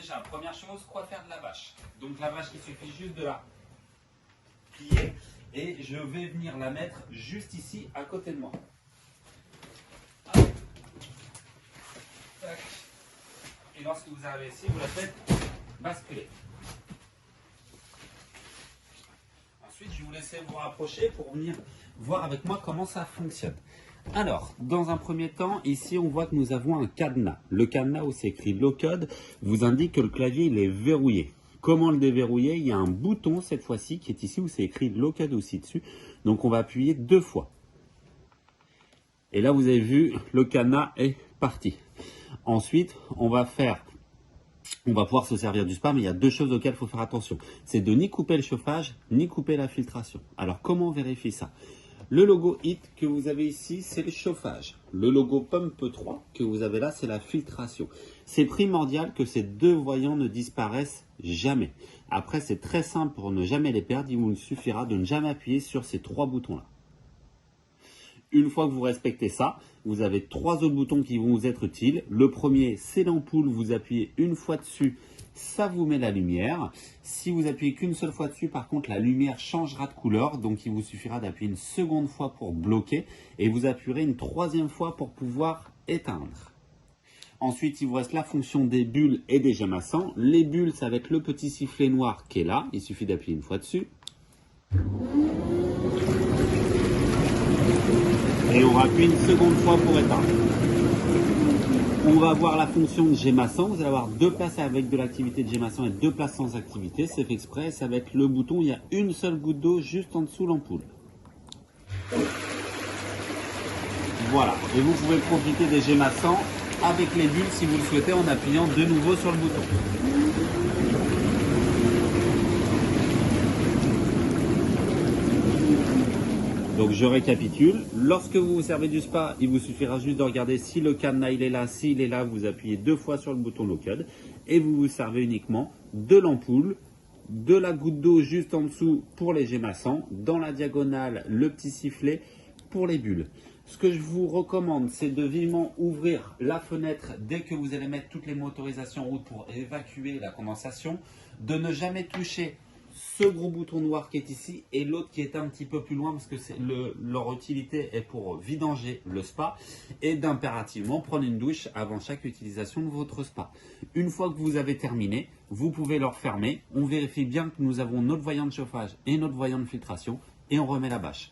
déjà, première chose, quoi faire de la vache? Donc la vache, il suffit juste de la plier et je vais venir la mettre juste ici à côté de moi. Hop. Tac. Et lorsque vous arrivez ici, vous la faites basculer. Ensuite, je vais vous laisser vous rapprocher pour venir voir avec moi comment ça fonctionne. Alors, dans un premier temps, ici, on voit que nous avons un cadenas. Le cadenas où c'est écrit low code vous indique que le clavier il est verrouillé. Comment le déverrouiller? Il y a un bouton cette fois-ci qui est ici où c'est écrit low code aussi dessus. Donc, on va appuyer 2 fois. Et là, vous avez vu, le cadenas est parti. Ensuite, on va pouvoir se servir du spa, mais il y a 2 choses auxquelles il faut faire attention. C'est de ni couper le chauffage, ni couper la filtration. Alors, comment on vérifie ça? Le logo HIT que vous avez ici, c'est le chauffage. Le logo Pump 3 que vous avez là, c'est la filtration. C'est primordial que ces 2 voyants ne disparaissent jamais. Après, c'est très simple pour ne jamais les perdre. Il vous suffira de ne jamais appuyer sur ces 3 boutons-là. Une fois que vous respectez ça, vous avez 3 autres boutons qui vont vous être utiles. Le premier, c'est l'ampoule. Vous appuyez une fois dessus, ça vous met la lumière. Si vous appuyez qu'une seule fois dessus, par contre, la lumière changera de couleur. Donc, il vous suffira d'appuyer une seconde fois pour bloquer. Et vous appuierez une 3e fois pour pouvoir éteindre. Ensuite, il vous reste la fonction des bulles et des gemassants. Les bulles, ça va être le petit sifflet noir qui est là. Il suffit d'appuyer une fois dessus. Et on appuie une seconde fois pour éteindre. On va avoir la fonction de gemassant. Vous allez avoir 2 places avec de l'activité de gemassant et 2 places sans activité. C'est fait exprès. Ça va être le bouton. Il y a une seule goutte d'eau juste en dessous l'ampoule. Voilà. Et vous pouvez profiter des gemassants avec les bulles si vous le souhaitez en appuyant de nouveau sur le bouton. Donc je récapitule, lorsque vous vous servez du spa, il vous suffira juste de regarder si le cadenas il est là, s'il est là, vous appuyez 2 fois sur le bouton low code et vous vous servez uniquement de l'ampoule, de la goutte d'eau juste en dessous pour les gemassants, dans la diagonale le petit sifflet pour les bulles. Ce que je vous recommande, c'est de vivement ouvrir la fenêtre dès que vous allez mettre toutes les motorisations en route pour évacuer la condensation, de ne jamais toucher ce gros bouton noir qui est ici et l'autre qui est un petit peu plus loin parce que leur utilité est pour vidanger le spa et d'impérativement prendre une douche avant chaque utilisation de votre spa. Une fois que vous avez terminé, vous pouvez le refermer. On vérifie bien que nous avons notre voyant de chauffage et notre voyant de filtration et on remet la bâche.